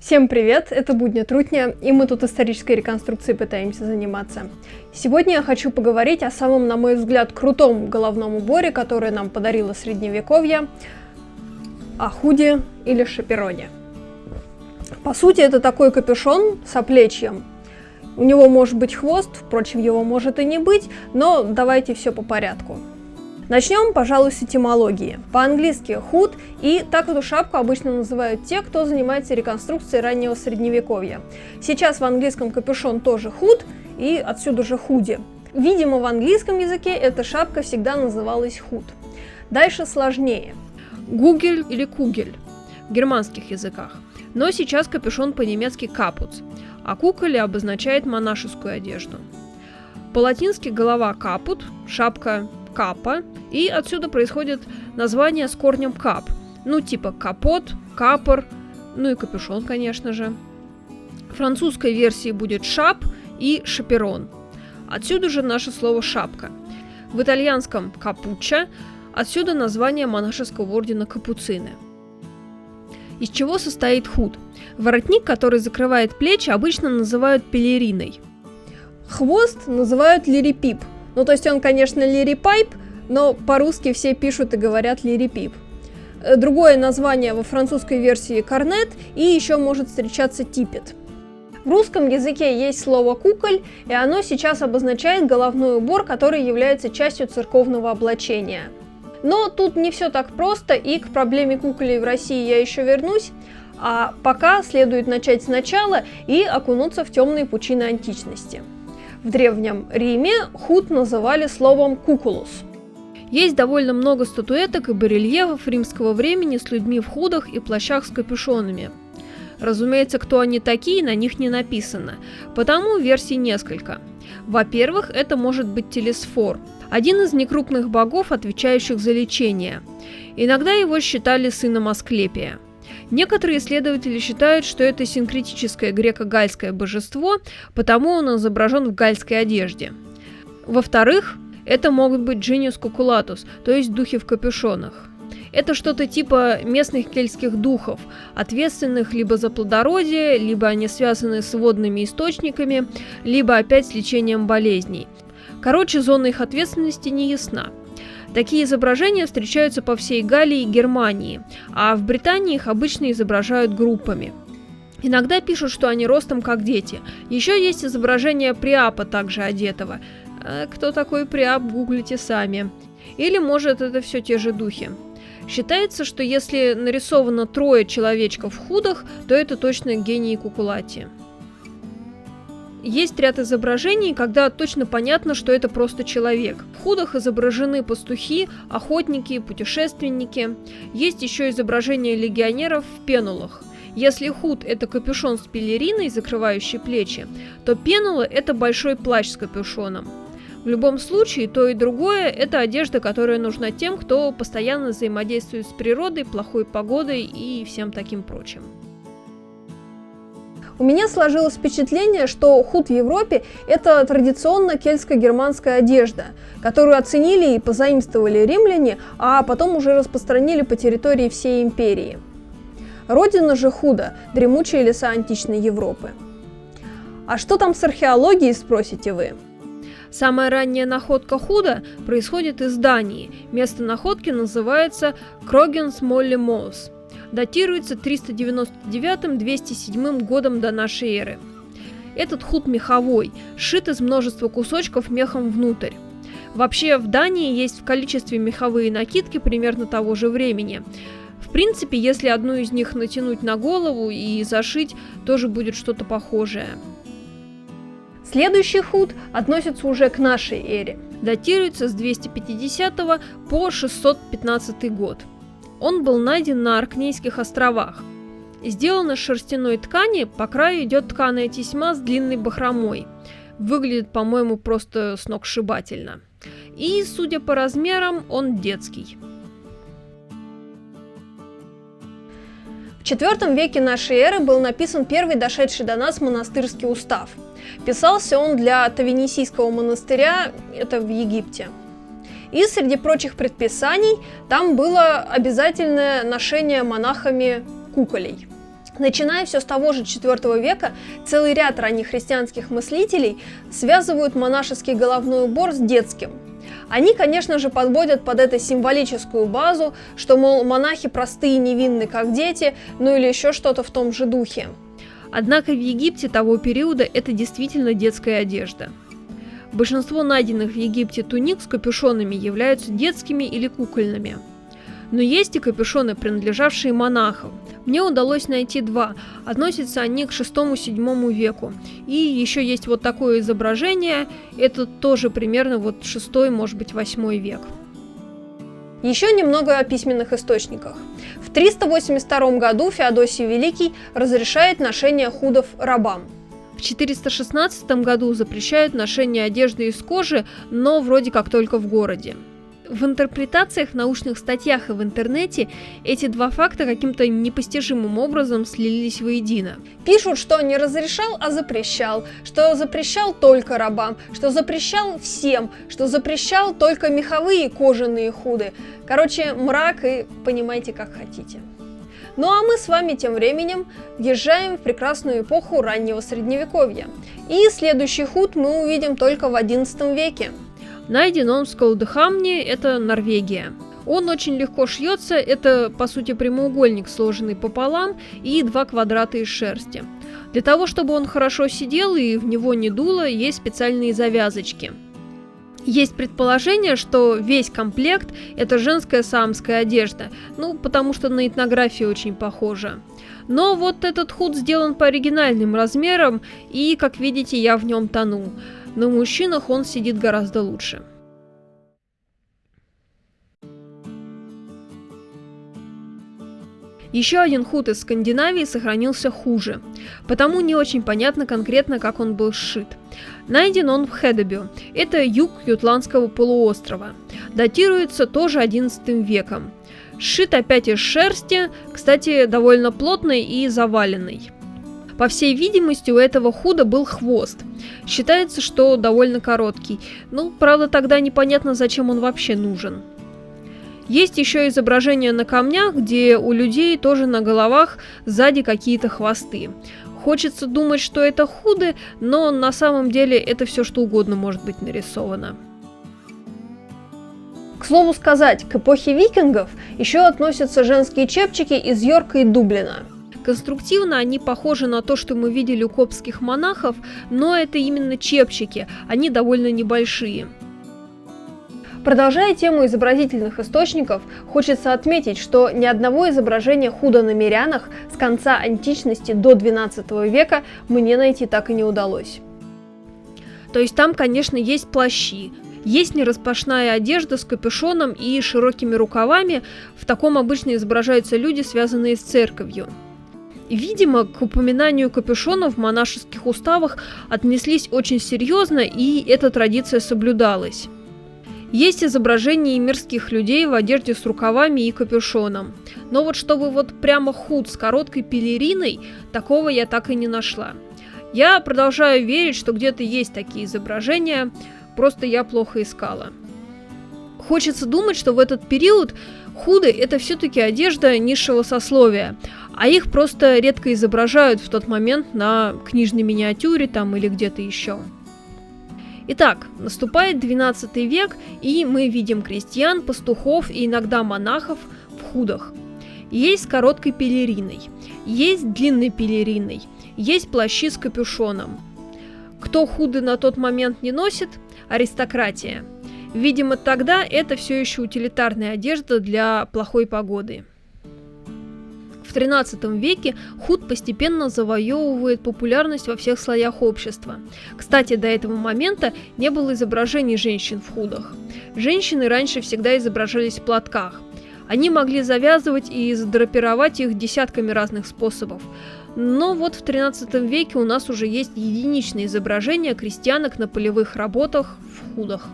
Всем привет, это Будня Трутня, и мы тут исторической реконструкцией пытаемся заниматься. Сегодня я хочу поговорить о самом, на мой взгляд, крутом головном уборе, который нам подарило Средневековье, о худе или шапероне. По сути, это такой капюшон с оплечьем. У него может быть хвост, впрочем, его может и не быть, но давайте все по порядку. Начнем, пожалуй, с этимологии. По-английски худ, и так эту шапку обычно называют те, кто занимается реконструкцией раннего средневековья. Сейчас в английском капюшон тоже худ, и отсюда же худи. Видимо, в английском языке эта шапка всегда называлась худ. Дальше сложнее. Гугель или кугель в германских языках, но сейчас капюшон по-немецки капуц, а куколь обозначает монашескую одежду. По-латински голова капут, шапка капа, и отсюда происходит название с корнем кап, типа капот, капор, и капюшон, конечно же. В французской версии будет шап и шаперон. Отсюда же наше слово шапка. В итальянском капучча, отсюда название монашеского ордена капуцины. Из чего состоит худ? Воротник, который закрывает плечи, обычно называют пелериной. Хвост называют лирипип. То есть он, конечно, лирипайп, но по-русски все пишут и говорят лирипип. Другое название во французской версии корнет, и еще может встречаться типет. В русском языке есть слово куколь, и оно сейчас обозначает головной убор, который является частью церковного облачения. Но тут не все так просто, и к проблеме куколей в России я еще вернусь, а пока следует начать сначала и окунуться в темные пучины античности. В Древнем Риме худ называли словом кукулус. Есть довольно много статуэток и барельефов римского времени с людьми в худах и плащах с капюшонами. Разумеется, кто они такие, на них не написано, потому версий несколько. Во-первых, это может быть Телесфор, один из некрупных богов, отвечающих за лечение. Иногда его считали сыном Асклепия. Некоторые исследователи считают, что это синкретическое греко-гальское божество, потому он изображен в гальской одежде. Во-вторых, это могут быть Джиниус Кукулатус, то есть духи в капюшонах. Это что-то типа местных кельтских духов, ответственных либо за плодородие, либо они связаны с водными источниками, либо опять с лечением болезней. Короче, зона их ответственности не ясна. Такие изображения встречаются по всей Галлии и Германии, а в Британии их обычно изображают группами. Иногда пишут, что они ростом как дети. Еще есть изображение Приапа, также одетого. Кто такой Приап, гуглите сами. Или, может, это все те же духи. Считается, что если нарисовано 3 человечков в худах, то это точно гении Кукулати. Есть ряд изображений, когда точно понятно, что это просто человек. В худах изображены пастухи, охотники, путешественники. Есть еще изображения легионеров в пенулах. Если худ – это капюшон с пелериной, закрывающий плечи, то пенула – это большой плащ с капюшоном. В любом случае, то и другое – это одежда, которая нужна тем, кто постоянно взаимодействует с природой, плохой погодой и всем таким прочим. У меня сложилось впечатление, что худ в Европе – это традиционно кельтско-германская одежда, которую оценили и позаимствовали римляне, а потом уже распространили по территории всей империи. Родина же худа – дремучие леса античной Европы. А что там с археологией, спросите вы? Самая ранняя находка худа происходит из Дании. Место находки называется Крогенс-Молли-Моус. Датируется 399-207 годом до нашей эры. Этот худ меховой, сшит из множества кусочков мехом внутрь. Вообще, в Дании есть в количестве меховые накидки примерно того же времени. В принципе, если одну из них натянуть на голову и зашить, тоже будет что-то похожее. Следующий худ относится уже к нашей эре. Датируется с 250 по 615 год. Он был найден на Оркнейских островах. Сделан из шерстяной ткани, по краю идет тканая тесьма с длинной бахромой. Выглядит, по-моему, просто сногсшибательно. И, судя по размерам, он детский. В IV веке нашей эры был написан первый дошедший до нас монастырский устав. Писался он для Тавенисийского монастыря, это в Египте. И среди прочих предписаний там было обязательное ношение монахами куколей. Начиная все с того же IV века, целый ряд раннехристианских мыслителей связывают монашеский головной убор с детским. Они, конечно же, подводят под это символическую базу, что, мол, монахи простые и невинны, как дети, ну или еще что-то в том же духе. Однако в Египте того периода это действительно детская одежда. Большинство найденных в Египте туник с капюшонами являются детскими или кукольными. Но есть и капюшоны, принадлежавшие монахам. Мне удалось найти два. Относятся они к VI-VII веку. И еще есть вот такое изображение. Это тоже примерно вот 6, может быть, 8 век. Еще немного о письменных источниках. В 382 году Феодосий Великий разрешает ношение худов рабам. В 416 году запрещают ношение одежды из кожи, но вроде как только в городе. В интерпретациях, в научных статьях и в интернете эти два факта каким-то непостижимым образом слились воедино. Пишут, что не разрешал, а запрещал, что запрещал только рабам, что запрещал всем, что запрещал только меховые кожаные худы. Короче, мрак и понимайте, как хотите. Ну а мы с вами тем временем въезжаем в прекрасную эпоху раннего Средневековья. И следующий худ мы увидим только в XI веке. Найден он в Сколдехамне, это Норвегия. Он очень легко шьется, это по сути прямоугольник, сложенный пополам, и 2 квадрата из шерсти. Для того, чтобы он хорошо сидел и в него не дуло, есть специальные завязочки. Есть предположение, что весь комплект – это женская саамская одежда, потому что на этнографии очень похоже. Но вот этот худ сделан по оригинальным размерам, и, как видите, я в нем тону. На мужчинах он сидит гораздо лучше. Еще один худ из Скандинавии сохранился хуже, потому не очень понятно конкретно, как он был сшит. Найден он в Хедебю, это юг Ютландского полуострова. Датируется тоже XI веком. Сшит опять из шерсти, кстати, довольно плотной и заваленной. По всей видимости, у этого худа был хвост. Считается, что довольно короткий. Правда, тогда непонятно, зачем он вообще нужен. Есть еще изображения на камнях, где у людей тоже на головах сзади какие-то хвосты. Хочется думать, что это худы, но на самом деле это все что угодно может быть нарисовано. К слову сказать, к эпохе викингов еще относятся женские чепчики из Йорка и Дублина. Конструктивно они похожи на то, что мы видели у коптских монахов, но это именно чепчики, они довольно небольшие. Продолжая тему изобразительных источников, хочется отметить, что ни одного изображения худа на мирянах с конца античности до XII века мне найти так и не удалось. То есть там, конечно, есть плащи, есть нераспашная одежда с капюшоном и широкими рукавами, в таком обычно изображаются люди, связанные с церковью. Видимо, к упоминанию капюшона в монашеских уставах отнеслись очень серьезно, и эта традиция соблюдалась. Есть изображения мирских людей в одежде с рукавами и капюшоном. Но вот чтобы прямо худ с короткой пелериной, такого я так и не нашла. Я продолжаю верить, что где-то есть такие изображения, просто я плохо искала. Хочется думать, что в этот период худы – это все-таки одежда низшего сословия, а их просто редко изображают в тот момент на книжной миниатюре или где-то еще. Итак, наступает XII век, и мы видим крестьян, пастухов и иногда монахов в худах. Есть с короткой пелериной, есть длинной пелериной, есть плащи с капюшоном. Кто худы на тот момент не носит? Аристократия. Видимо, тогда это все еще утилитарная одежда для плохой погоды. В XIII веке худ постепенно завоевывает популярность во всех слоях общества. Кстати, до этого момента не было изображений женщин в худах. Женщины раньше всегда изображались в платках. Они могли завязывать и задрапировать их десятками разных способов. Но в XIII веке у нас уже есть единичные изображения крестьянок на полевых работах в худах.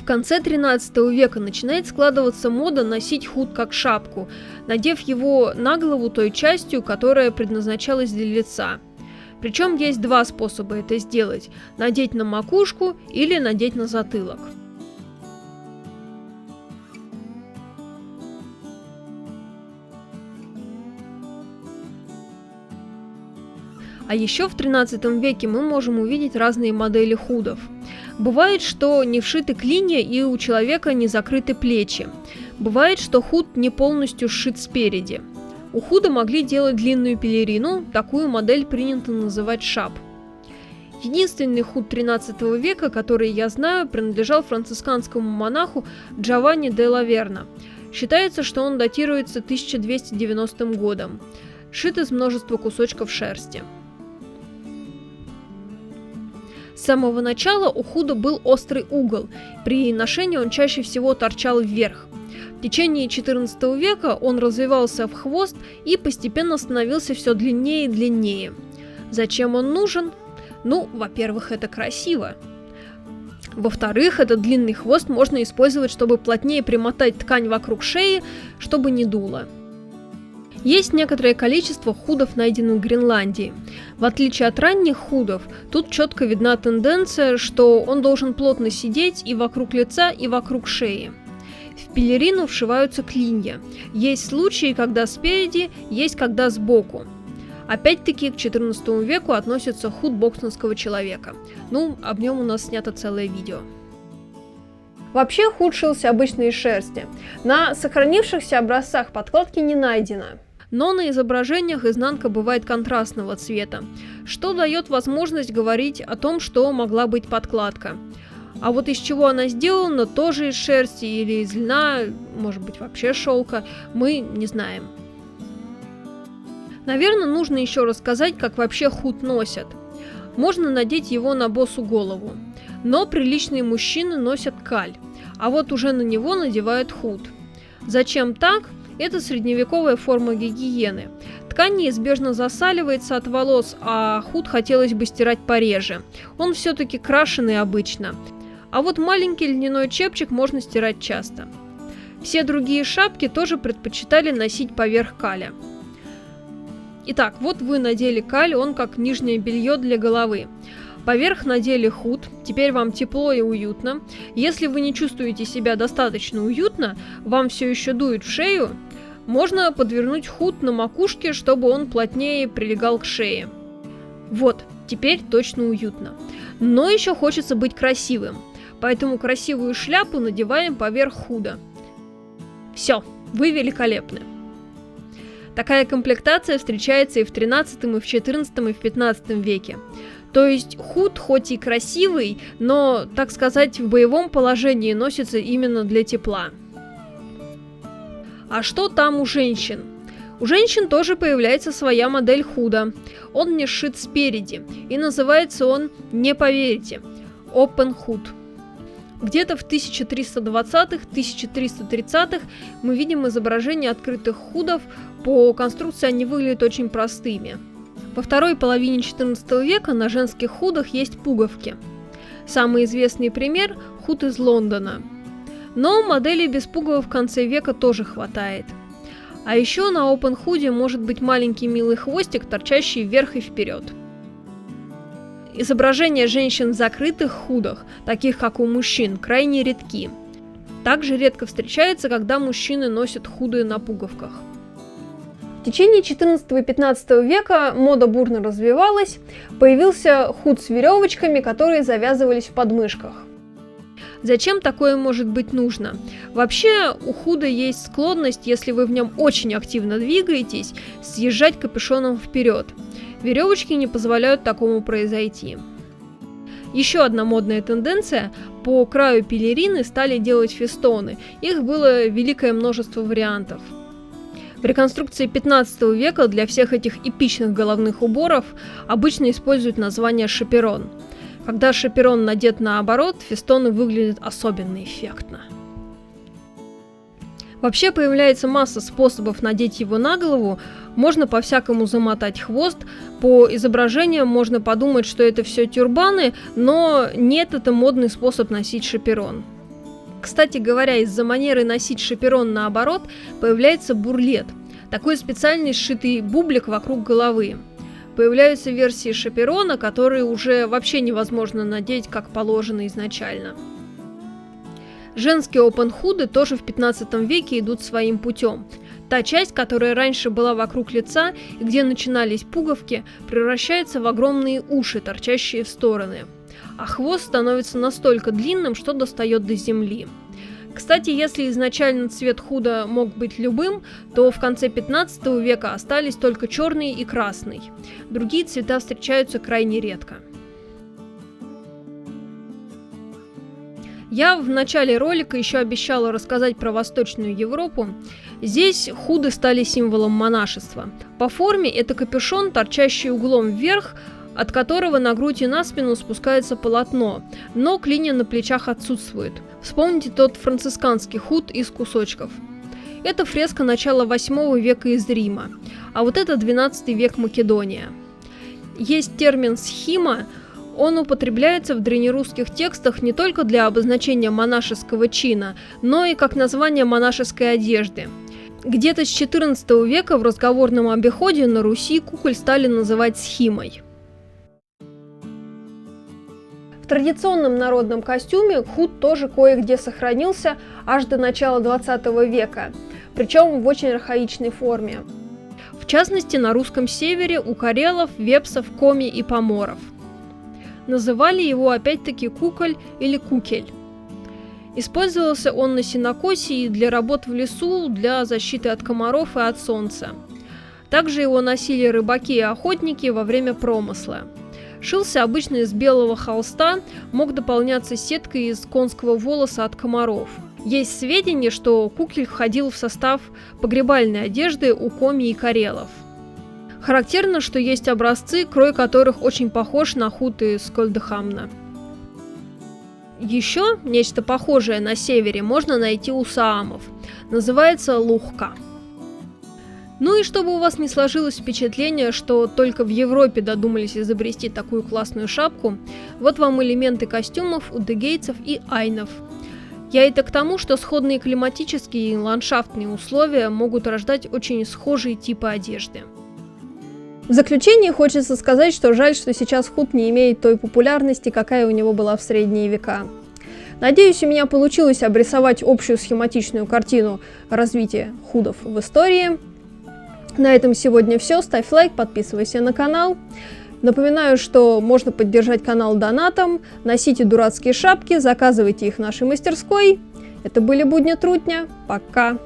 В конце XIII века начинает складываться мода носить худ как шапку, надев его на голову той частью, которая предназначалась для лица. Причем есть 2 способа это сделать – надеть на макушку или надеть на затылок. А еще в 13 веке мы можем увидеть разные модели худов. Бывает, что не вшиты клинья и у человека не закрыты плечи. Бывает, что худ не полностью сшит спереди. У худа могли делать длинную пелерину, такую модель принято называть шап. Единственный худ 13 века, который я знаю, принадлежал францисканскому монаху Джованни де Лаверна. Считается, что он датируется 1290 годом. Сшит из множества кусочков шерсти. С самого начала у худа был острый угол. При ношении он чаще всего торчал вверх. В течение XIV века он развивался в хвост и постепенно становился все длиннее и длиннее. Зачем он нужен? Ну, во-первых, это красиво. Во-вторых, этот длинный хвост можно использовать, чтобы плотнее примотать ткань вокруг шеи, чтобы не дуло. Есть некоторое количество худов, найденных в Гренландии. В отличие от ранних худов, тут четко видна тенденция, что он должен плотно сидеть и вокруг лица, и вокруг шеи. В пелерину вшиваются клинья. Есть случаи, когда спереди, есть когда сбоку. Опять-таки к XIV веку относится худ боксонского человека. Ну, об нем у нас снято целое видео. Вообще худ шился обычно из шерсти. На сохранившихся образцах подкладки не найдено. Но на изображениях изнанка бывает контрастного цвета, что дает возможность говорить о том, что могла быть подкладка. А вот из чего она сделана, тоже из шерсти или из льна, может быть вообще шелка, мы не знаем. Наверное, нужно еще рассказать, как вообще худ носят. Можно надеть его на босу голову, но приличные мужчины носят каль, а вот уже на него надевают худ. Зачем так? Это средневековая форма гигиены. Ткань неизбежно засаливается от волос, а худ хотелось бы стирать пореже. Он все-таки крашеный обычно. А вот маленький льняной чепчик можно стирать часто. Все другие шапки тоже предпочитали носить поверх каля. Итак, вот вы надели каль, он как нижнее белье для головы. Поверх надели худ, теперь вам тепло и уютно. Если вы не чувствуете себя достаточно уютно, вам все еще дует в шею, можно подвернуть худ на макушке, чтобы он плотнее прилегал к шее. Вот, теперь точно уютно. Но еще хочется быть красивым, поэтому красивую шляпу надеваем поверх худа. Все, вы великолепны. Такая комплектация встречается и в 13, и в 14, и в 15 веке. То есть худ хоть и красивый, но, так сказать, в боевом положении носится именно для тепла. А что там у женщин? У женщин тоже появляется своя модель худа. Он не сшит спереди, и называется он, не поверите, open hood. Где-то в 1320-х, 1330-х мы видим изображения открытых худов. По конструкции они выглядят очень простыми. Во второй половине XIV века на женских худах есть пуговки. Самый известный пример – худ из Лондона. Но моделей без пуговок в конце века тоже хватает. А еще на open худе может быть маленький милый хвостик, торчащий вверх и вперед. Изображения женщин в закрытых худах, таких как у мужчин, крайне редки. Также редко встречается, когда мужчины носят худы на пуговках. В течение XIV и XV века мода бурно развивалась, появился худ с веревочками, которые завязывались в подмышках. Зачем такое может быть нужно? Вообще, у худа есть склонность, если вы в нем очень активно двигаетесь, съезжать капюшоном вперед. Веревочки не позволяют такому произойти. Еще одна модная тенденция – по краю пелерины стали делать фестоны. Их было великое множество вариантов. В реконструкции 15 века для всех этих эпичных головных уборов обычно используют название шаперон. Когда шаперон надет наоборот, фестоны выглядят особенно эффектно. Вообще появляется масса способов надеть его на голову. Можно по-всякому замотать хвост. По изображениям можно подумать, что это все тюрбаны, но нет, это модный способ носить шаперон. Кстати говоря, из-за манеры носить шаперон наоборот появляется бурлет. Такой специальный сшитый бублик вокруг головы. Появляются версии шаперона, которые уже вообще невозможно надеть как положено изначально. Женские опен-худы тоже в 15 веке идут своим путем. Та часть, которая раньше была вокруг лица и где начинались пуговки, превращается в огромные уши, торчащие в стороны. А хвост становится настолько длинным, что достает до земли. Кстати, если изначально цвет худа мог быть любым, то в конце 15 века остались только черный и красный. Другие цвета встречаются крайне редко. Я в начале ролика еще обещала рассказать про Восточную Европу. Здесь худы стали символом монашества. По форме это капюшон, торчащий углом вверх, от которого на грудь и на спину спускается полотно, но клинья на плечах отсутствует. Вспомните тот францисканский худ из кусочков. Это фреска начала 8 века из Рима, а вот это 12 век Македония. Есть термин «схима», он употребляется в древнерусских текстах не только для обозначения монашеского чина, но и как название монашеской одежды. Где-то с XIV века в разговорном обиходе на Руси куколь стали называть схимой. В традиционном народном костюме худ тоже кое-где сохранился аж до начала 20 века, причем в очень архаичной форме. В частности, на русском севере у карелов, вепсов, коми и поморов. Называли его опять-таки куколь или кукель. Использовался он на сенокосе и для работ в лесу, для защиты от комаров и от солнца. Также его носили рыбаки и охотники во время промысла. Шился обычно из белого холста, мог дополняться сеткой из конского волоса от комаров. Есть сведения, что кукель входил в состав погребальной одежды у коми и карелов. Характерно, что есть образцы, крой которых очень похож на худ из Скольдехамна. Еще нечто похожее на севере можно найти у саамов. Называется лухка. Ну и чтобы у вас не сложилось впечатление, что только в Европе додумались изобрести такую классную шапку, вот вам элементы костюмов у дегейцев и айнов. Я это к тому, что сходные климатические и ландшафтные условия могут рождать очень схожие типы одежды. В заключение хочется сказать, что жаль, что сейчас худ не имеет той популярности, какая у него была в средние века. Надеюсь, у меня получилось обрисовать общую схематичную картину развития худов в истории. На этом сегодня все. Ставь лайк, подписывайся на канал. Напоминаю, что можно поддержать канал донатом, носите дурацкие шапки, заказывайте их в нашей мастерской. Это были будни Трутня. Пока!